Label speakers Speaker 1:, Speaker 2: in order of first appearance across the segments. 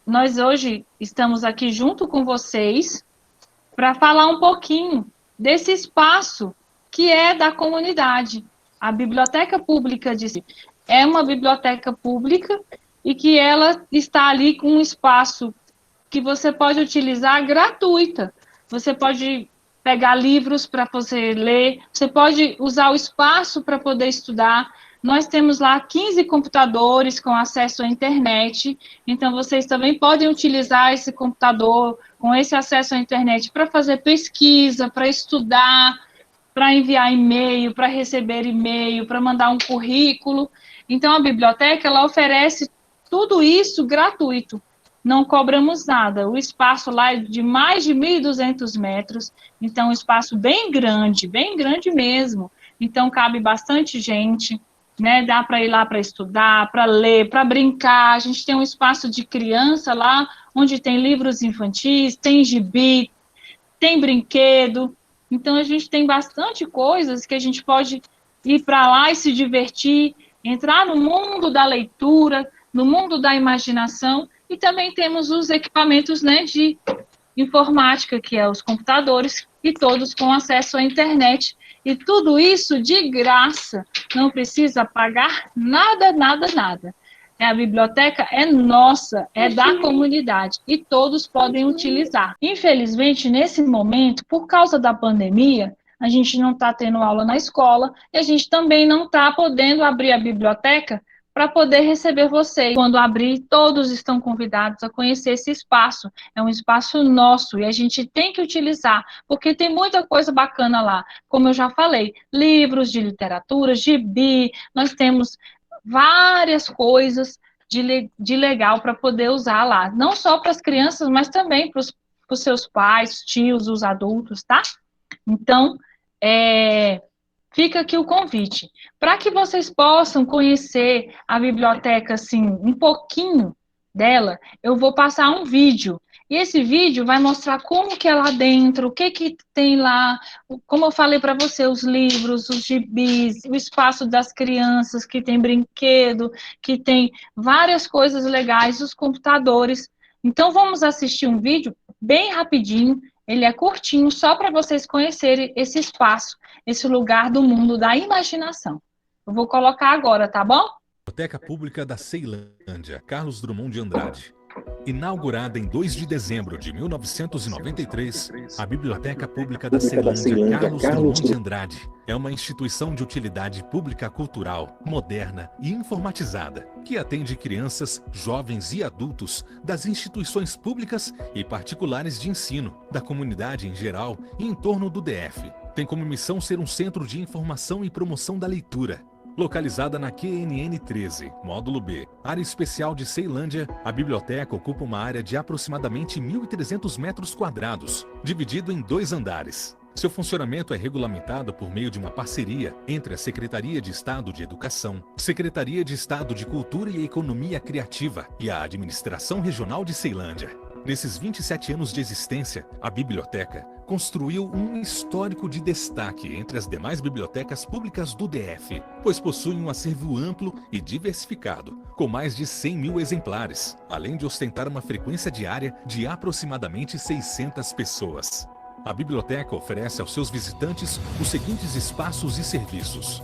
Speaker 1: nós hoje estamos aqui junto com vocês para falar um pouquinho desse espaço que é da comunidade. A Biblioteca Pública de Si é uma biblioteca pública e que ela está ali com um espaço que você pode utilizar gratuita. Você pode pegar livros para você ler, você pode usar o espaço para poder estudar. Nós temos lá 15 computadores com acesso à internet, então vocês também podem utilizar esse computador com esse acesso à internet para fazer pesquisa, para estudar, para enviar e-mail, para receber e-mail, para mandar um currículo. Então, a biblioteca, ela oferece tudo isso gratuito. Não cobramos nada. O espaço lá é de mais de 1.200 metros, então um espaço bem grande mesmo. Então, cabe bastante gente, né? Dá para ir lá para estudar, para ler, para brincar. A gente tem um espaço de criança lá, onde tem livros infantis, tem gibi, tem brinquedo. Então, a gente tem bastante coisas que a gente pode ir para lá e se divertir, entrar no mundo da leitura, no mundo da imaginação, e também temos os equipamentos, né, de informática, que é os computadores, e todos com acesso à internet. E tudo isso de graça, não precisa pagar nada, nada, nada. A biblioteca é nossa, é da comunidade, e todos podem utilizar. Infelizmente, nesse momento, por causa da pandemia, a gente não está tendo aula na escola, e a gente também não está podendo abrir a biblioteca para poder receber vocês. Quando abrir, todos estão convidados a conhecer esse espaço. É um espaço nosso, e a gente tem que utilizar, porque tem muita coisa bacana lá. Como eu já falei, livros de literatura, gibi, nós temos várias coisas de legal para poder usar lá. Não só para as crianças, mas também para os seus pais, tios, os adultos, tá? Então, fica aqui o convite. Para que vocês possam conhecer a biblioteca, assim, um pouquinho dela, eu vou passar um vídeo. E esse vídeo vai mostrar como que é lá dentro, o que tem lá, como eu falei para você, os livros, os gibis, o espaço das crianças, que tem brinquedo, que tem várias coisas legais, os computadores. Então, vamos assistir um vídeo bem rapidinho, ele é curtinho, só para vocês conhecerem esse espaço, esse lugar do mundo da imaginação. Eu vou colocar agora, tá bom?
Speaker 2: Biblioteca Pública da Ceilândia, Carlos Drummond de Andrade. Inaugurada em 2 de dezembro de 1993, a Biblioteca Pública da Ceilândia, Carlos Drummond de Andrade, é uma instituição de utilidade pública cultural, moderna e informatizada, que atende crianças, jovens e adultos das instituições públicas e particulares de ensino, da comunidade em geral e em torno do DF. Tem como missão ser um centro de informação e promoção da leitura. Localizada na QNN 13, Módulo B, área especial de Ceilândia, a biblioteca ocupa uma área de aproximadamente 1.300 metros quadrados, dividido em 2 andares. Seu funcionamento é regulamentado por meio de uma parceria entre a Secretaria de Estado de Educação, Secretaria de Estado de Cultura e Economia Criativa e a Administração Regional de Ceilândia. Nesses 27 anos de existência, a biblioteca construiu um histórico de destaque entre as demais bibliotecas públicas do DF, pois possui um acervo amplo e diversificado, com mais de 100 mil exemplares, além de ostentar uma frequência diária de aproximadamente 600 pessoas. A biblioteca oferece aos seus visitantes os seguintes espaços e serviços.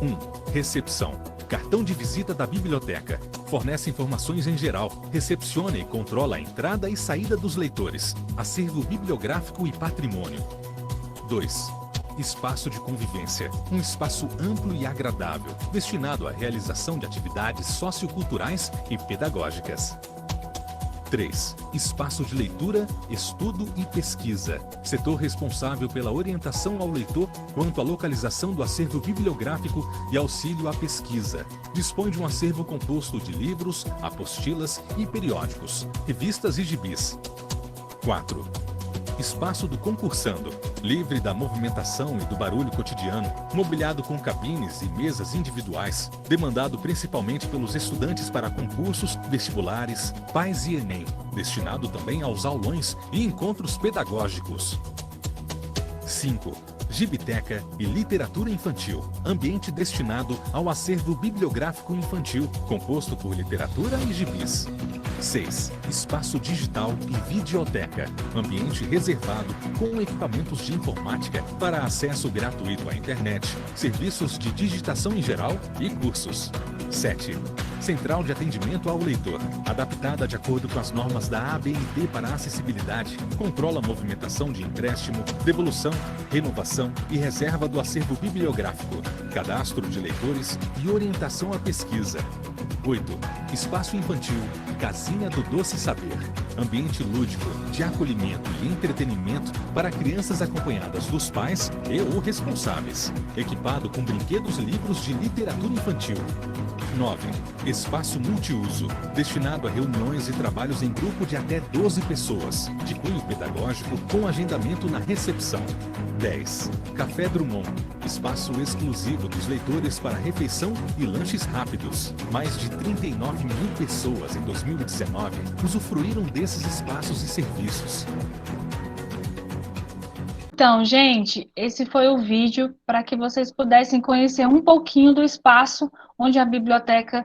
Speaker 2: 1. Recepção. Cartão de visita da biblioteca. Fornece informações em geral, recepciona e controla a entrada e saída dos leitores, acervo bibliográfico e patrimônio. 2. Espaço de convivência. Um espaço amplo e agradável, destinado à realização de atividades socioculturais e pedagógicas. 3. Espaço de leitura, estudo e pesquisa. Setor responsável pela orientação ao leitor quanto à localização do acervo bibliográfico e auxílio à pesquisa. Dispõe de um acervo composto de livros, apostilas e periódicos, revistas e gibis. 4. Espaço do concursando, livre da movimentação e do barulho cotidiano, mobiliado com cabines e mesas individuais, demandado principalmente pelos estudantes para concursos, vestibulares, PAES e Enem, destinado também aos aulões e encontros pedagógicos. 5. Gibiteca e literatura infantil, ambiente destinado ao acervo bibliográfico infantil, composto por literatura e gibis. 6. Espaço digital e videoteca. Ambiente reservado com equipamentos de informática para acesso gratuito à internet, serviços de digitação em geral e cursos. 7. Central de atendimento ao leitor, adaptada de acordo com as normas da ABNT para acessibilidade, controla a movimentação de empréstimo, devolução, renovação e reserva do acervo bibliográfico, cadastro de leitores e orientação à pesquisa. 8. Espaço infantil, Casinha do Doce Saber. Ambiente lúdico, de acolhimento e entretenimento para crianças acompanhadas dos pais e ou responsáveis. Equipado com brinquedos e livros de literatura infantil. 9. Espaço multiuso, destinado a reuniões e trabalhos em grupo de até 12 pessoas, de cunho pedagógico, com agendamento na recepção. 10. Café Drummond, espaço exclusivo dos leitores para refeição e lanches rápidos. Mais de 39 mil pessoas em 2019 usufruíram desses espaços e serviços.
Speaker 1: Então, gente, esse foi o vídeo para que vocês pudessem conhecer um pouquinho do espaço onde a biblioteca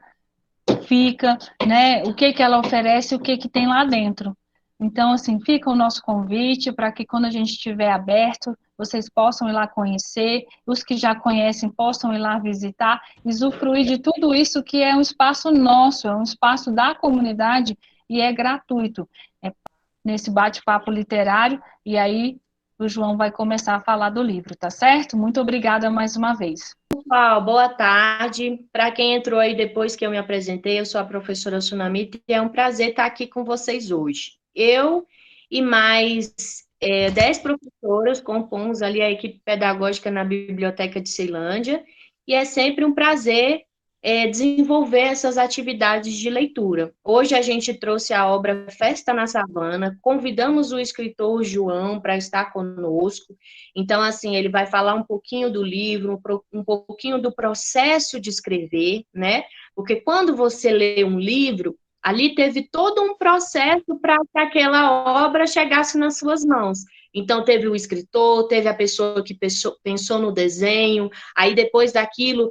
Speaker 1: fica, né? O que ela oferece, o que tem lá dentro. Então, assim, fica o nosso convite para que quando a gente estiver aberto, vocês possam ir lá conhecer, os que já conhecem possam ir lá visitar, usufruir de tudo isso que é um espaço nosso, é um espaço da comunidade e é gratuito. É nesse bate-papo literário, e aí o João vai começar a falar do livro, tá certo? Muito obrigada mais uma vez.
Speaker 3: Pessoal, boa tarde. Para quem entrou aí depois que eu me apresentei, eu sou a professora Sunamita e é um prazer estar aqui com vocês hoje. Eu e mais 10 professoras compomos ali a equipe pedagógica na Biblioteca de Ceilândia e é sempre um prazer desenvolver essas atividades de leitura. Hoje a gente trouxe a obra Festa na Savana, convidamos o escritor João para estar conosco, então, assim, ele vai falar um pouquinho do livro, um pouquinho do processo de escrever, né? Porque quando você lê um livro, ali teve todo um processo para que aquela obra chegasse nas suas mãos. Então, teve o escritor, teve a pessoa que pensou no desenho, aí depois daquilo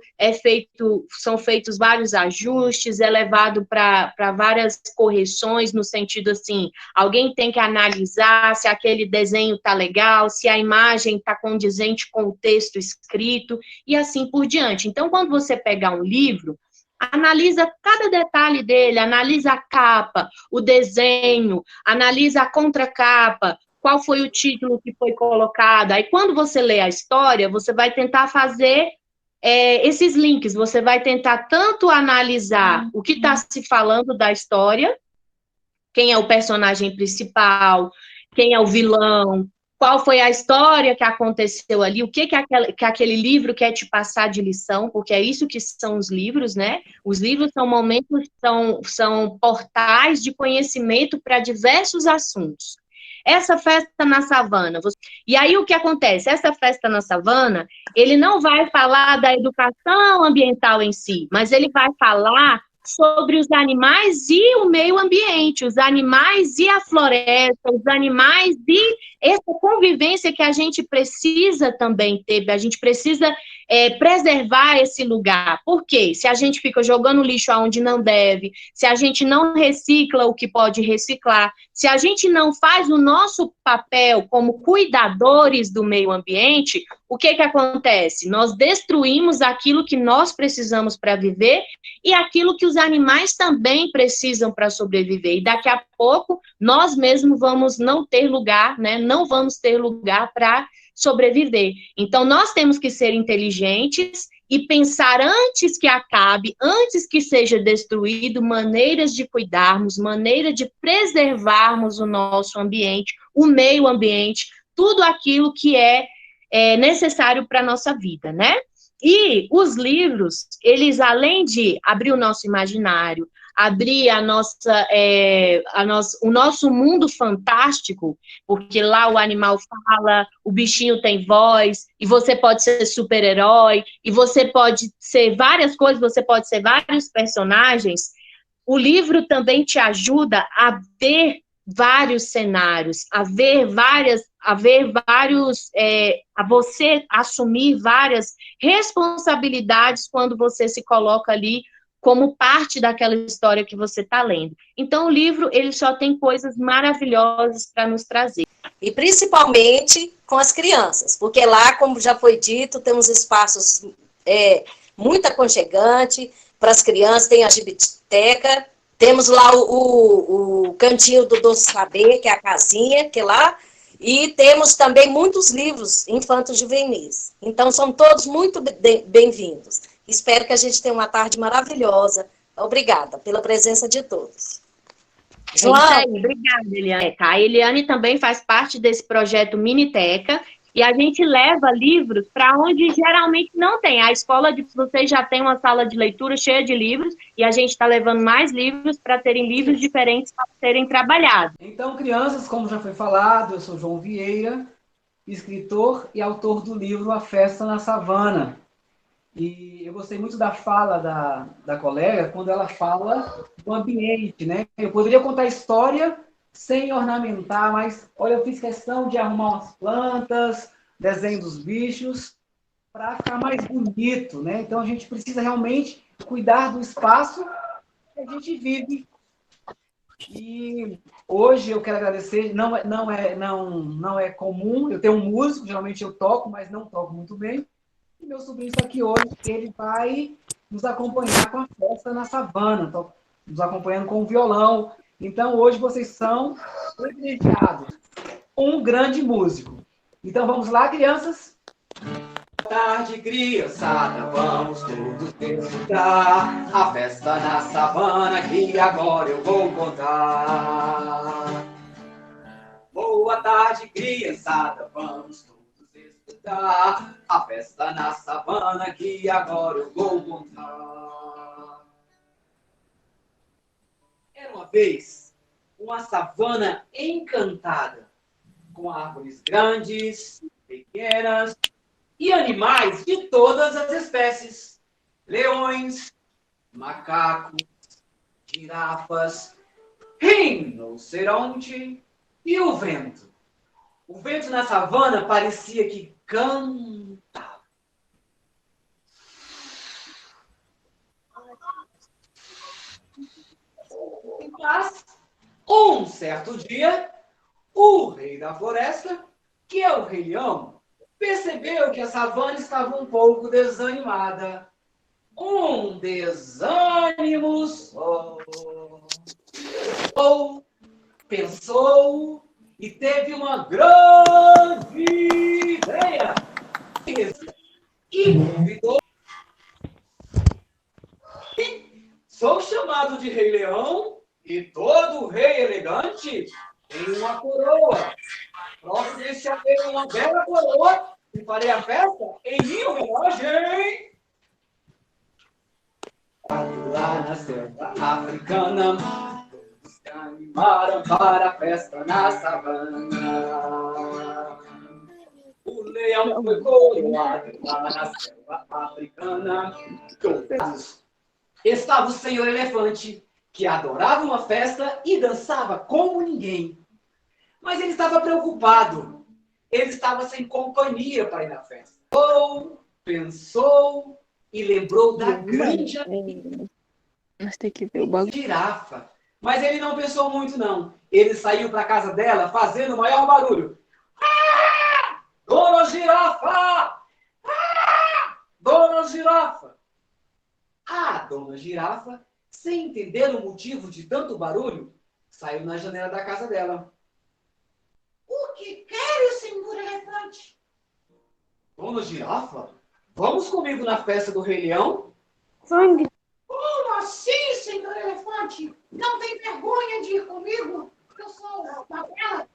Speaker 3: são feitos vários ajustes, é levado para várias correções, no sentido assim, alguém tem que analisar se aquele desenho está legal, se a imagem está condizente com o texto escrito, e assim por diante. Então, quando você pegar um livro, analisa cada detalhe dele, analisa a capa, o desenho, analisa a contracapa, qual foi o título que foi colocado. Aí, quando você lê a história, você vai tentar fazer esses links, você vai tentar tanto analisar o que está se falando da história, quem é o personagem principal, quem é o vilão, qual foi a história que aconteceu ali, o que aquele livro quer te passar de lição, porque é isso que são os livros, né? Os livros são momentos, são portais de conhecimento para diversos assuntos. Essa Festa na Savana, e aí o que acontece? Essa Festa na Savana, ele não vai falar da educação ambiental em si, mas ele vai falar sobre os animais e o meio ambiente, os animais e a floresta, os animais e essa convivência que a gente precisa também ter, a gente precisa preservar esse lugar. Por quê? Se a gente fica jogando lixo aonde não deve, se a gente não recicla o que pode reciclar, se a gente não faz o nosso papel como cuidadores do meio ambiente, o que acontece? Nós destruímos aquilo que nós precisamos para viver e aquilo que os animais também precisam para sobreviver. E daqui a pouco, nós mesmos vamos não ter lugar, né? Não vamos ter lugar para sobreviver. Então, nós temos que ser inteligentes e pensar antes que acabe, antes que seja destruído, maneiras de cuidarmos, maneira de preservarmos o nosso ambiente, o meio ambiente, tudo aquilo que é necessário para a nossa vida, né? E os livros, eles, além de abrir o nosso imaginário, abrir o nosso mundo fantástico, porque lá o animal fala, o bichinho tem voz, e você pode ser super-herói, e você pode ser várias coisas, você pode ser vários personagens, o livro também te ajuda a ver vários cenários, a você assumir várias responsabilidades quando você se coloca ali como parte daquela história que você está lendo. Então, o livro, ele só tem coisas maravilhosas para nos trazer.
Speaker 4: E principalmente com as crianças, porque lá, como já foi dito, temos espaços muito aconchegantes para as crianças, tem a biblioteca, temos lá o cantinho do Doce Saber, que é a casinha, que é lá, e temos também muitos livros infantos juvenis. Então, são todos muito bem-vindos. Espero que a gente tenha uma tarde maravilhosa. Obrigada pela presença de todos.
Speaker 3: João, é isso aí. Obrigada, Eliane. A Eliane também faz parte desse projeto Miniteca, e a gente leva livros para onde geralmente não tem. A escola de vocês já tem uma sala de leitura cheia de livros, e a gente está levando mais livros para terem livros diferentes para serem trabalhados.
Speaker 5: Então, crianças, como já foi falado, eu sou João Vieira, escritor e autor do livro A Festa na Savana. E eu gostei muito da fala da colega, quando ela fala do ambiente, né? Eu poderia contar a história sem ornamentar, mas, olha, eu fiz questão de arrumar umas plantas, desenho dos bichos, para ficar mais bonito, né? Então, a gente precisa realmente cuidar do espaço que a gente vive. E hoje eu quero agradecer, não é comum, eu tenho um músico, geralmente eu toco, mas não toco muito bem. E meu sobrinho está aqui hoje, ele vai nos acompanhar com a festa na savana, nos acompanhando com o violão. Então, hoje vocês são privilegiados. Um grande músico. Então, vamos lá, crianças? Boa tarde, criançada, vamos todos desfrutar a festa na savana que agora eu vou contar. Boa tarde, criançada, vamos todos a festa na savana que agora eu vou contar. Era uma vez uma savana encantada, com árvores grandes, pequenas e animais de todas as espécies: leões, macacos, girafas, rinoceronte e o vento. O vento na savana parecia que cantava. Mas, um certo dia, o rei da floresta, que é o Rei Leão, percebeu que a savana estava um pouco desanimada. Um desânimo só. Pensou e teve uma grande ideia. E convidou. Sou chamado de Rei Leão e todo rei elegante tem uma coroa. Providenciarei uma bela coroa e farei a festa em minha homenagem. Lá na selva africana, todos se animaram para a festa na savana. O leão foi coroado lá na selva africana. Todos. Estava o senhor elefante, que adorava uma festa e dançava como ninguém. Mas ele estava preocupado. Ele estava sem companhia para ir na festa. Pensou e lembrou da grande
Speaker 6: Nós temos que ver o bagulho.
Speaker 5: girafa. Mas ele não pensou muito, não. Ele saiu para a casa dela fazendo o maior barulho. Ah! Dona Girafa! Ah! Dona Girafa! A Dona Girafa, sem entender o motivo de tanto barulho, saiu na janela da casa dela. O que quer, senhor elefante? Dona Girafa, vamos comigo na festa do Rei Leão?
Speaker 6: Sangue.
Speaker 7: Como assim, senhor elefante? Não tem vergonha de ir comigo? Eu sou uma bela.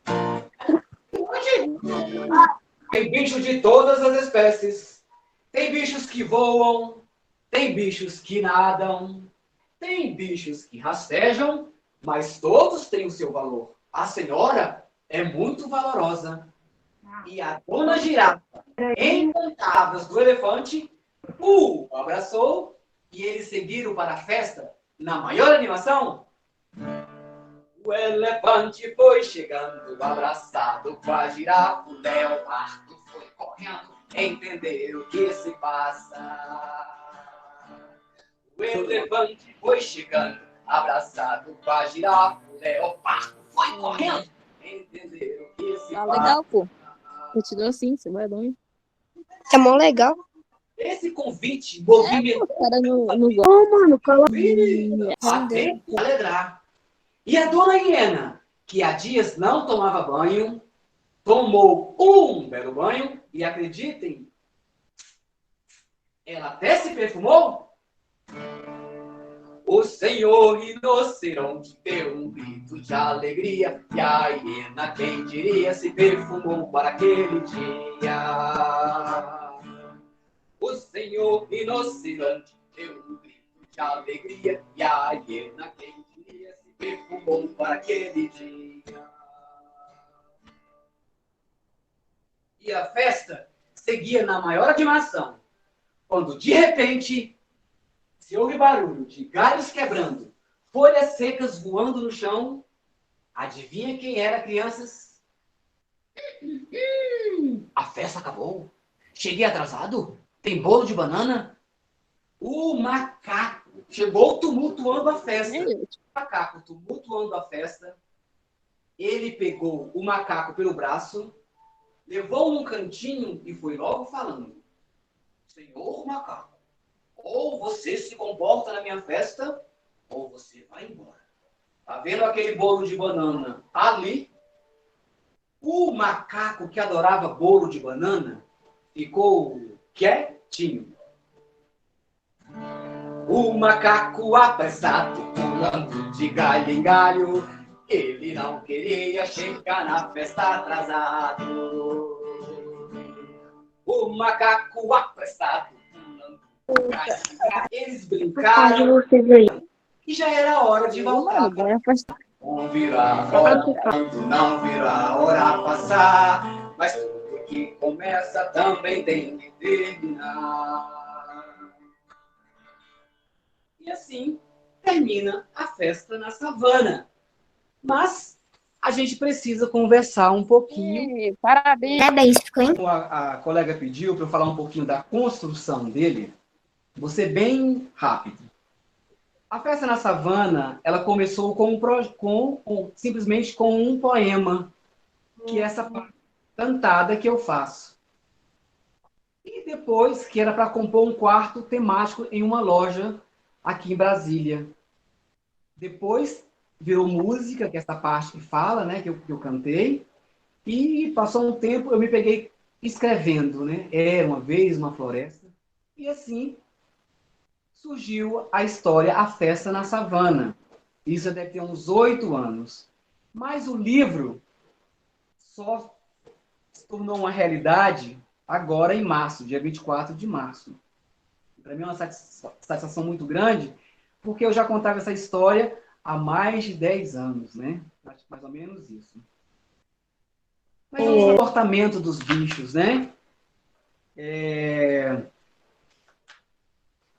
Speaker 5: Tem bicho de todas as espécies. Tem bichos que voam, tem bichos que nadam, tem bichos que rastejam, mas todos têm o seu valor. A senhora é muito valorosa. E a Dona Girafa, encantada do elefante, o abraçou e eles seguiram para a festa na maior animação. O elefante foi chegando, abraçado com a girafa. O leopardo foi correndo, entender o que se passa. O elefante foi chegando, abraçado com a girafa. O leopardo foi correndo. Entenderam que se
Speaker 6: Tá legal, pô. Continua assim, você vai longe.
Speaker 8: É mó legal.
Speaker 5: Esse convite
Speaker 6: Pô,
Speaker 5: movimentou
Speaker 6: cara, no
Speaker 8: Ô, mano, cala
Speaker 5: até alegrar. E a dona Hiena, que há dias não tomava banho, tomou um belo banho e, acreditem, ela até se perfumou. O senhor rinoceronte deu um grito de alegria e a hiena, quem diria, se perfumou para aquele dia. O senhor rinoceronte deu um grito de alegria e a hiena, quem diria, se perfumou para aquele dia. E a festa seguia na maior animação, quando de repente se ouve barulho de galhos quebrando, folhas secas voando no chão. Adivinha quem era, crianças? A festa acabou. Cheguei atrasado? Tem bolo de banana? O macaco chegou tumultuando a festa. O macaco tumultuando a festa. Ele pegou o macaco pelo braço, levou num cantinho e foi logo falando: Senhor macaco, ou você se comporta na minha festa, ou você vai embora. Tá vendo aquele bolo de banana ali? O macaco que adorava bolo de banana ficou quietinho. O macaco apressado, pulando de galho em galho, ele não queria chegar na festa atrasado. O macaco apressado, eles brincaram e já era hora de voltar. Não virá hora, não virá hora passar, mas tudo que começa também tem que terminar. E assim termina a festa na savana. Mas a gente precisa conversar um pouquinho.
Speaker 6: Parabéns.
Speaker 5: Como a colega pediu para eu falar um pouquinho da construção dele, vou ser bem rápido. A festa na savana, ela começou simplesmente com um poema, que é essa parte cantada que eu faço. E depois, que era para compor um quarto temático em uma loja aqui em Brasília. Depois virou música, que é essa parte que fala, né, que eu cantei. E passou um tempo, eu me peguei escrevendo, né? Era uma vez uma floresta. E assim surgiu a história A Festa na Savana. Isso deve ter uns 8 anos. Mas o livro só se tornou uma realidade agora em março, dia 24 de março. Para mim é uma satisfação muito grande, porque eu já contava essa história há mais de 10 anos, né? Mais ou menos isso. Mas é o comportamento dos bichos, né?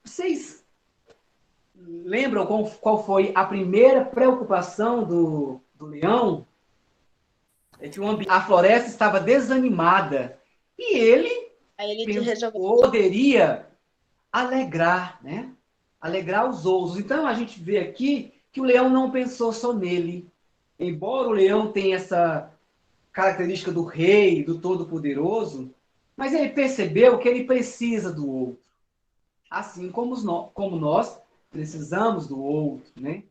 Speaker 5: Vocês lembram qual foi a primeira preocupação do leão? É que a floresta estava desanimada e ele poderia alegrar, né? Alegrar os outros. Então a gente vê aqui que o leão não pensou só nele. Embora o leão tenha essa característica do rei, do todo-poderoso, mas ele percebeu que ele precisa do outro. Assim como nós precisamos do outro, né?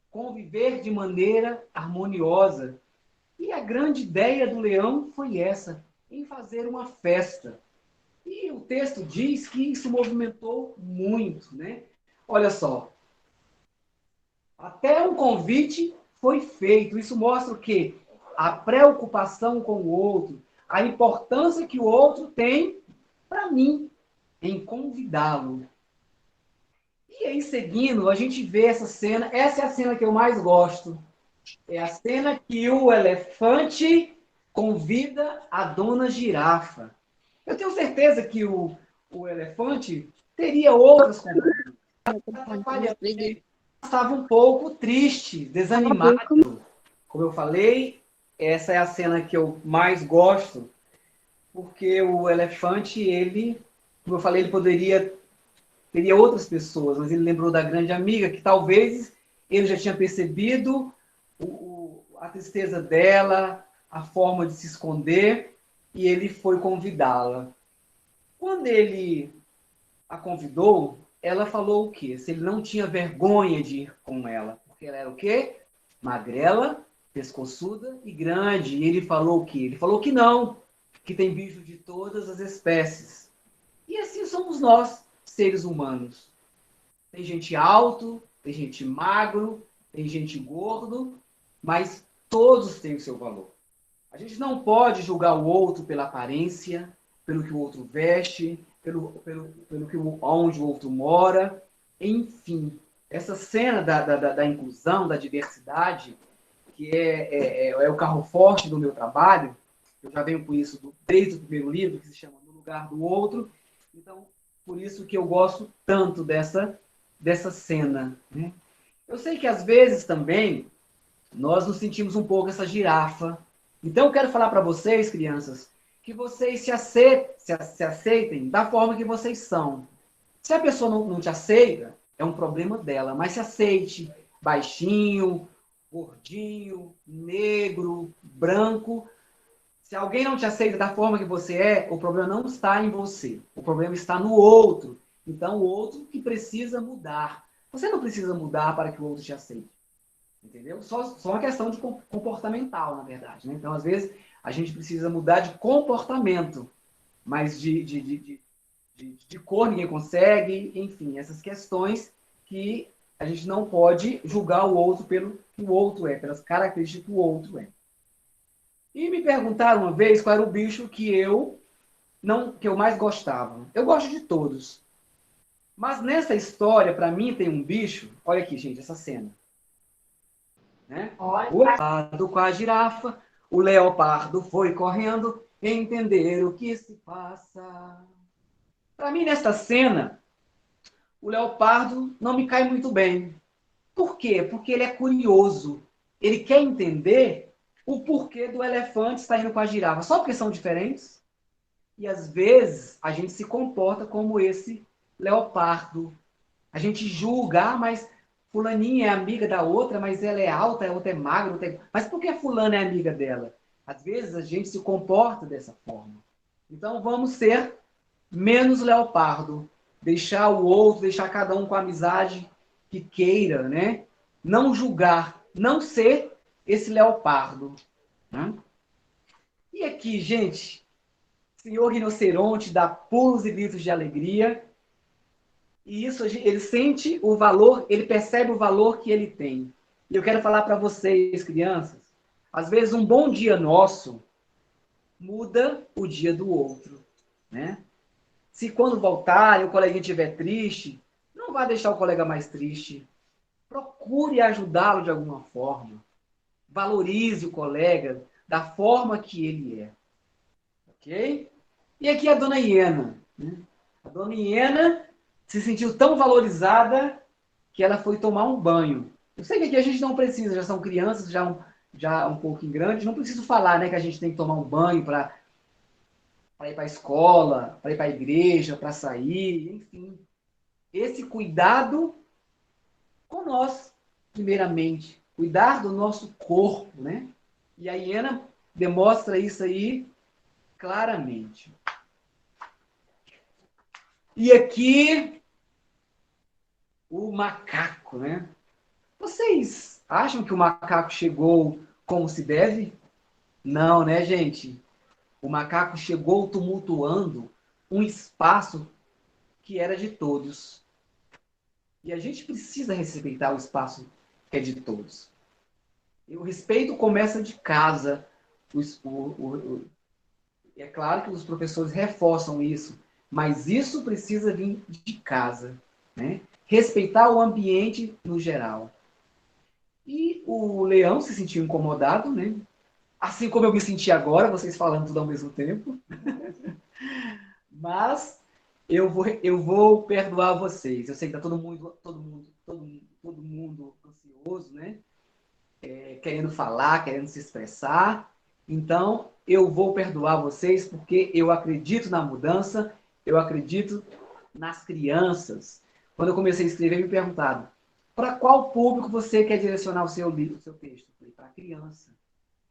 Speaker 5: Conviver de maneira harmoniosa. E a grande ideia do leão foi essa, em fazer uma festa. E o texto diz que isso movimentou muito, né? Olha só. Até um convite foi feito. Isso mostra o quê? A preocupação com o outro, a importância que o outro tem para mim, em convidá-lo. E aí, seguindo, a gente vê essa cena. Essa é a cena que eu mais gosto. É a cena que o elefante convida a dona girafa. Eu tenho certeza que o elefante teria outras conversas. Estava um pouco triste, desanimado. Como eu falei, essa é a cena que eu mais gosto, porque o elefante, como eu falei, ele poderia teria outras pessoas, mas ele lembrou da grande amiga, que talvez ele já tinha percebido a tristeza dela, a forma de se esconder, e ele foi convidá-la. Quando ele a convidou, ela falou o quê? Se ele não tinha vergonha de ir com ela, porque ela era o quê? Magrela, pescoçuda e grande. E ele falou o quê? Ele falou que não, que tem bicho de todas as espécies. E assim somos nós, seres humanos. Tem gente alto, tem gente magro, tem gente gordo, mas todos têm o seu valor. A gente não pode julgar o outro pela aparência, pelo que o outro veste, pelo que onde o outro mora. Enfim, essa cena da inclusão, da diversidade, que é o carro forte do meu trabalho, eu já venho com isso desde o primeiro livro, que se chama No Lugar do Outro. Então, por isso que eu gosto tanto dessa cena, né? Eu sei que às vezes também nós nos sentimos um pouco essa girafa. Então eu quero falar para vocês, crianças, que vocês se aceitem da forma que vocês são. Se a pessoa não te aceita, é um problema dela, mas se aceite baixinho, gordinho, negro, branco. Se alguém não te aceita da forma que você é, o problema não está em você. O problema está no outro. Então, o outro que precisa mudar. Você não precisa mudar para que o outro te aceite. Entendeu? Só uma questão de comportamental, na verdade, né? Então, às vezes, a gente precisa mudar de comportamento. Mas de cor ninguém consegue. Enfim, essas questões que a gente não pode julgar o outro pelo que o outro é, pelas características que o outro é. E me perguntaram uma vez qual era o bicho que eu mais gostava. Eu gosto de todos. Mas nessa história, para mim, tem um bicho... Olha aqui, gente, essa cena. Né? O leopardo com a girafa, o leopardo foi correndo entender o que se passa. Para mim, nessa cena, o leopardo não me cai muito bem. Por quê? Porque ele é curioso. Ele quer entender o porquê do elefante estar indo com a girafa. Só porque são diferentes? E às vezes a gente se comporta como esse leopardo. A gente julga, mas fulaninha é amiga da outra, mas ela é alta, a outra é magra. Mas por que fulana é amiga dela? Às vezes a gente se comporta dessa forma. Então vamos ser menos leopardo. Deixar o outro, deixar cada um com a amizade que queira, né? Não julgar, não ser esse leopardo. Né? E aqui, gente, senhor rinoceronte dá pulos e gritos de alegria. E isso, ele sente o valor, ele percebe o valor que ele tem. E eu quero falar para vocês, crianças, às vezes um bom dia nosso muda o dia do outro. Né? Se quando voltar o coleguinha estiver triste, não vá deixar o colega mais triste. Procure ajudá-lo de alguma forma. Valorize o colega da forma que ele é. Ok? E aqui a dona Iena. Né? A dona Iena se sentiu tão valorizada que ela foi tomar um banho. Eu sei que aqui a gente não precisa, já são crianças, já um pouquinho grandes, não preciso falar, né, que a gente tem que tomar um banho para ir para a escola, para ir para a igreja, para sair, enfim. Esse cuidado com nós, primeiramente. Cuidar do nosso corpo, né? E a Iena demonstra isso aí claramente. E aqui, o macaco, né? Vocês acham que o macaco chegou como se deve? Não, né, gente? O macaco chegou tumultuando um espaço que era de todos. E a gente precisa respeitar o espaço que é de todos. E o respeito começa de casa. É claro que os professores reforçam isso, mas isso precisa vir de casa. Né? Respeitar o ambiente no geral. E o leão se sentiu incomodado, né? Assim como eu me senti agora, vocês falando tudo ao mesmo tempo. Mas eu vou perdoar vocês. Eu sei que está todo mundo ansioso, né? Querendo falar, querendo se expressar. Então, eu vou perdoar vocês porque eu acredito na mudança, eu acredito nas crianças, quando eu comecei a escrever, me perguntaram, para qual público você quer direcionar o seu livro, o seu texto? Eu falei, para a criança.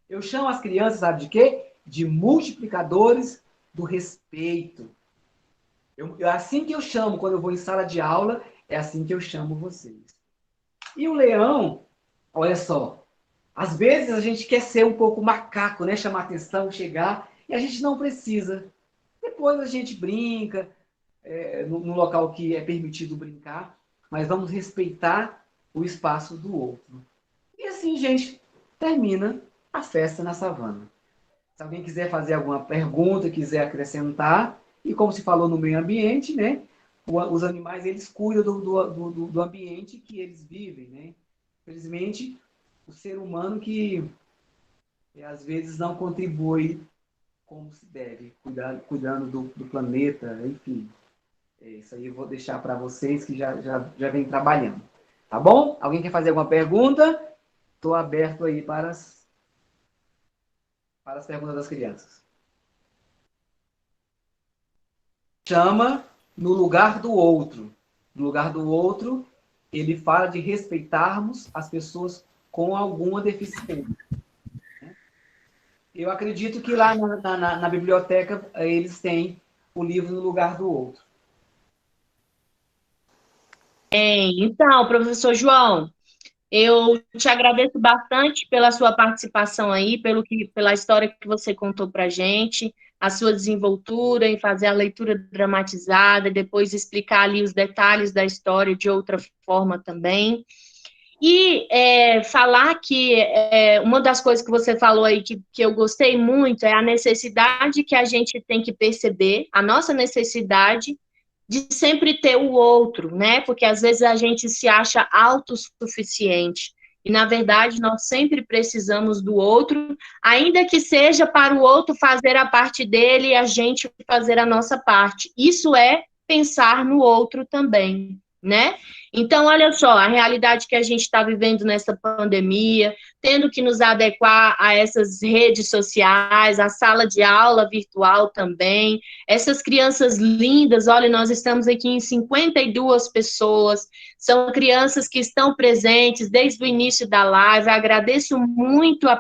Speaker 5: Eu chamo as crianças, sabe de quê? De multiplicadores do respeito. Assim que eu chamo, quando eu vou em sala de aula, é assim que eu chamo vocês. E o leão, olha só, às vezes a gente quer ser um pouco macaco, né? Chamar atenção, chegar, e a gente não precisa. Depois a gente brinca, no local que é permitido brincar, mas vamos respeitar o espaço do outro. E assim, gente, termina a festa na savana. Se alguém quiser fazer alguma pergunta, quiser acrescentar, e como se falou no meio ambiente, né? Os animais, eles cuidam do ambiente que eles vivem, né? Infelizmente, o ser humano que às vezes não contribui como se deve, cuidando do planeta, enfim. Isso aí eu vou deixar para vocês que já vem trabalhando. Tá bom? Alguém quer fazer alguma pergunta? Estou aberto aí para as perguntas das crianças. Chama no lugar do outro. No lugar do outro, ele fala de respeitarmos as pessoas com alguma deficiência. Eu acredito que lá na biblioteca eles têm o livro No Lugar do Outro.
Speaker 3: Então, professor João, eu te agradeço bastante pela sua participação aí, pela história que você contou para a gente, a sua desenvoltura em fazer a leitura dramatizada, depois explicar ali os detalhes da história de outra forma também. E falar que uma das coisas que você falou aí que eu gostei muito é a necessidade que a gente tem que perceber, a nossa necessidade de sempre ter o outro, né? Porque às vezes a gente se acha autossuficiente. E, na verdade, nós sempre precisamos do outro, ainda que seja para o outro fazer a parte dele e a gente fazer a nossa parte. Isso é pensar no outro também, né? Então, olha só, a realidade que a gente está vivendo nessa pandemia, tendo que nos adequar a essas redes sociais, a sala de aula virtual também, essas crianças lindas, olha, nós estamos aqui em 52 pessoas, são crianças que estão presentes desde o início da live, agradeço muito a